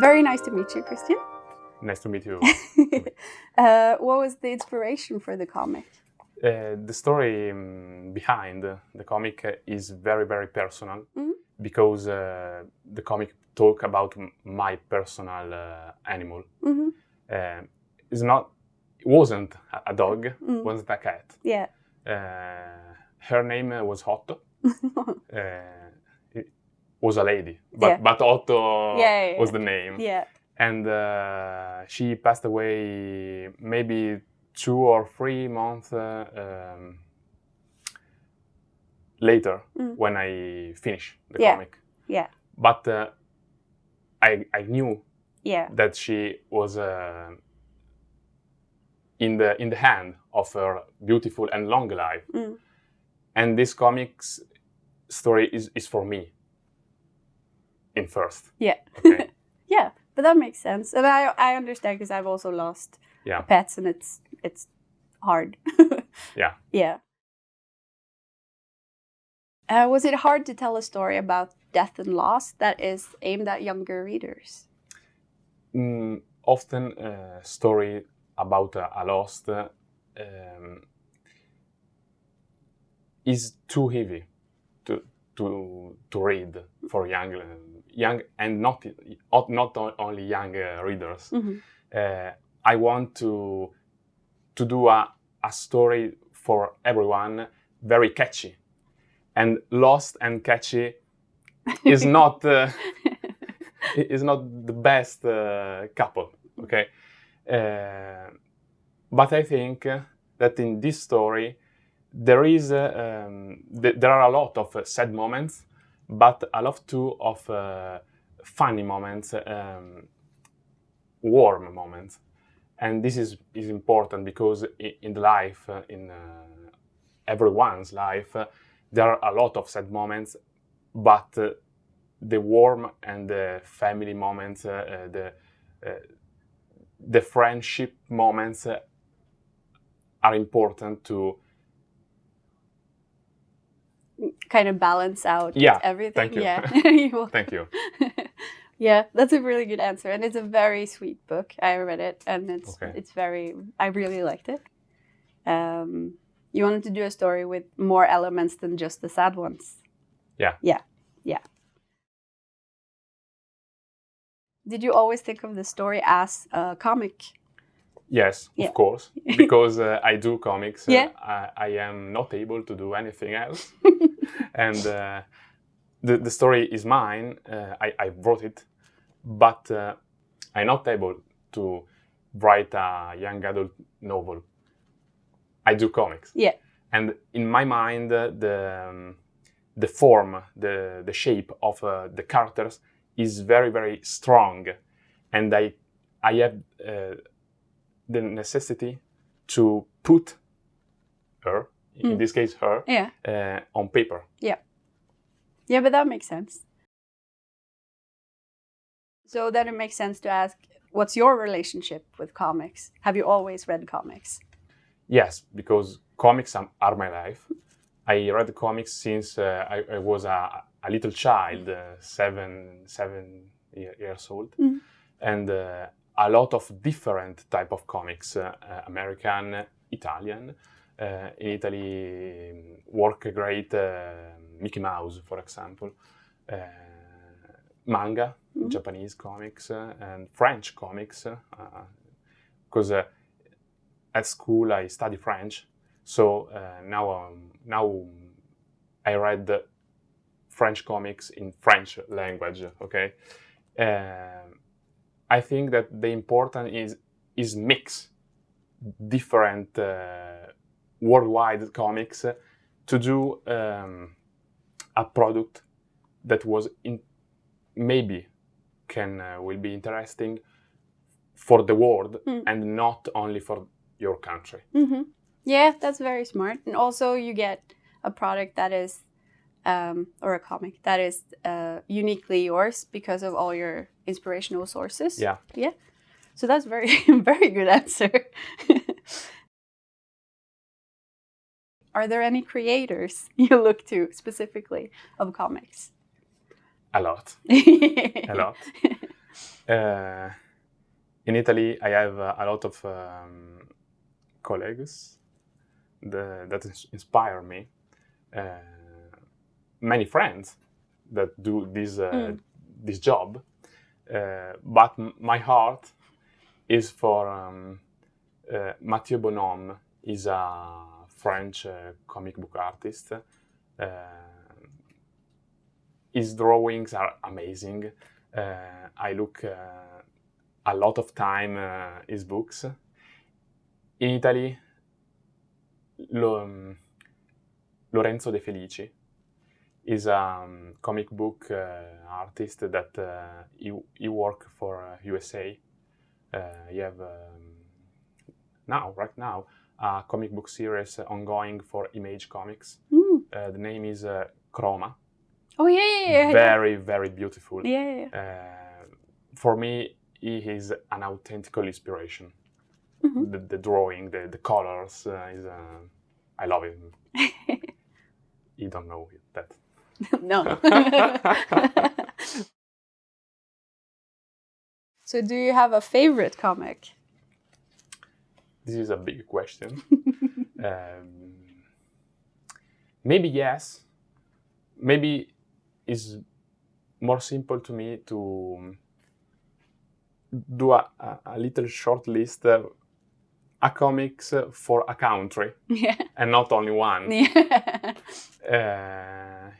Very nice to meet you, Christian. Nice to meet you. What was the inspiration for the comic? The story behind the comic is very, very personal because the comic talk about my personal animal. It wasn't a dog, wasn't a cat. Yeah. Her name was Otto. It was a lady, but Otto was the name. Yeah. And she passed away maybe 2 or 3 months later when I finished the comic. Yeah. But I knew that she was in the hand of her beautiful and long life. And this comic's story is for me in first. Yeah. Okay. Yeah, but that makes sense. And I understand because I've also lost pets and it's hard. Yeah. Yeah. Was it hard to tell a story about death and loss that is aimed at younger readers? Often a story about a loss is too heavy to read for young and not only young readers. I want to do a story for everyone, very catchy. And Lost and catchy is not is not the best couple, okay? But I think that in this story there are a lot of sad moments, but a lot too of funny moments, warm moments, and this is important because in the life, in everyone's life, there are a lot of sad moments, but the warm and the family moments, the friendship moments are important to kind of balance out everything. Thank you. Yeah. Thank you. Yeah, that's a really good answer, and it's a very sweet book. I read it, and it's very. I really liked it. You wanted to do a story with more elements than just the sad ones. Yeah. Yeah. Yeah. Did you always think of the story as a comic? Yes, of course, because I do comics. I am not able to do anything else. And the story is mine. I wrote it, but I'm not able to write a young adult novel. I do comics. Yeah. And in my mind, the form, the shape of the characters is very, very strong. And I have the necessity to put her, in this case her, on paper. Yeah. Yeah, but that makes sense. So then it makes sense to ask, what's your relationship with comics? Have you always read comics? Yes, because comics are my life. I read comics since I was a little child, 7 years old. And a lot of different type of comics, American, Italian. In Italy, work great Mickey Mouse, for example. Manga, Japanese comics, and French comics. Because at school I study French, so now I read French comics in French language. Okay. I think that the important is mix different worldwide comics to do a product that was maybe will be interesting for the world and not only for your country. Yeah, that's very smart. And also you get a product that is or a comic that is uniquely yours because of all your inspirational sources. Yeah. So that's very very good answer. Are there any creators you look to specifically of comics? A lot. A lot. In Italy, I have a lot of colleagues that inspire me. Many friends that do this job, but my heart is for Mathieu Bonhomme. Is a French comic book artist. His drawings are amazing. I look a lot of time his books. In Italy, Lorenzo De Felici is a comic book artist that he work for USA. You have right now a comic book series ongoing for Image Comics. The name is Chroma. Oh yeah. Very, very beautiful. Yeah. For me, he is an authentic inspiration. The drawing, the colors, I love him. You don't know that. No. So do you have a favorite comic? This is a big question. Maybe yes. Maybe it's more simple to me to do a little short list of comics for a country, and not only one.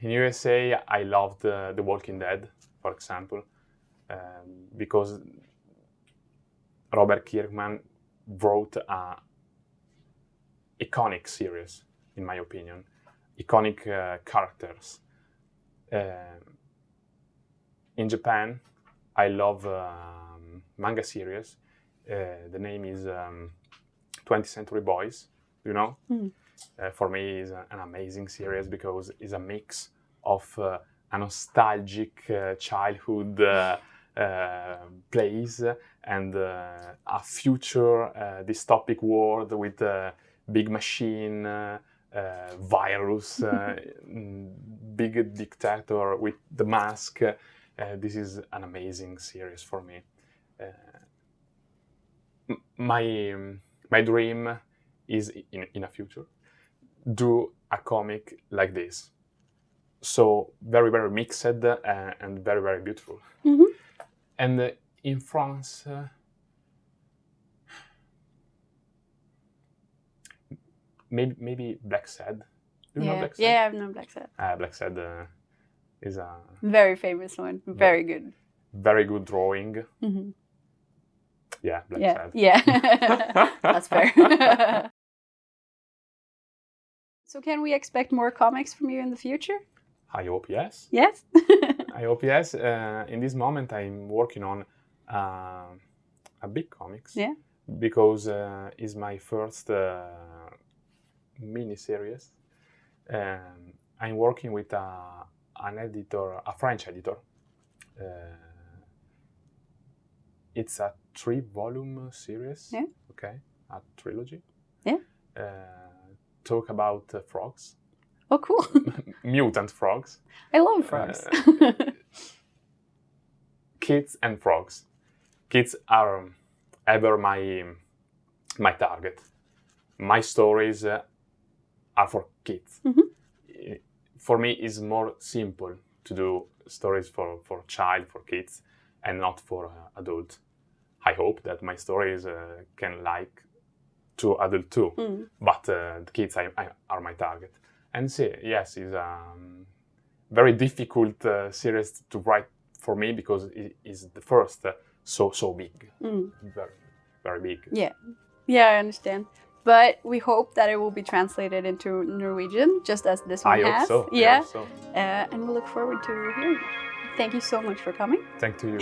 In USA, I loved The Walking Dead, for example, because Robert Kirkman wrote a iconic series, in my opinion, iconic characters. In Japan, I love manga series. The name is 20th Century Boys, you know? For me, it's an amazing series because it's a mix of a nostalgic childhood place and a future dystopic world with a big machine, virus, big dictator with the mask. This is an amazing series for me. My dream is in a future do a comic like this. So very, very mixed and very, very beautiful. And in France, maybe Black Sad. Do you know Black Sad? Yeah, I've known Black Sad. Black Sad is a very famous one. Very good. Very good drawing. Yeah, Black Sad. Yeah, that's fair. So can we expect more comics from you in the future? I hope yes. Yes? I hope yes. In this moment, I'm working on a big comics. Yeah. Because it's my first mini-series. I'm working with an editor, a French editor. It's a 3-volume series. Yeah. Okay, a trilogy. Yeah. Talk about frogs. Oh, cool. Mutant frogs. I love frogs. Kids and frogs. Kids are ever my target. My stories are for kids. For me, it's more simple to do stories for kids, and not for adults. I hope that my stories can like to adult too, but the kids are my target. And yes, it's a very difficult series to write for me because it is the first so big, very, very big. Yeah, I understand. But we hope that it will be translated into Norwegian, just as this one has. Hope so. Yeah, I hope so. And we look forward to hearing it. Thank you so much for coming. Thank you.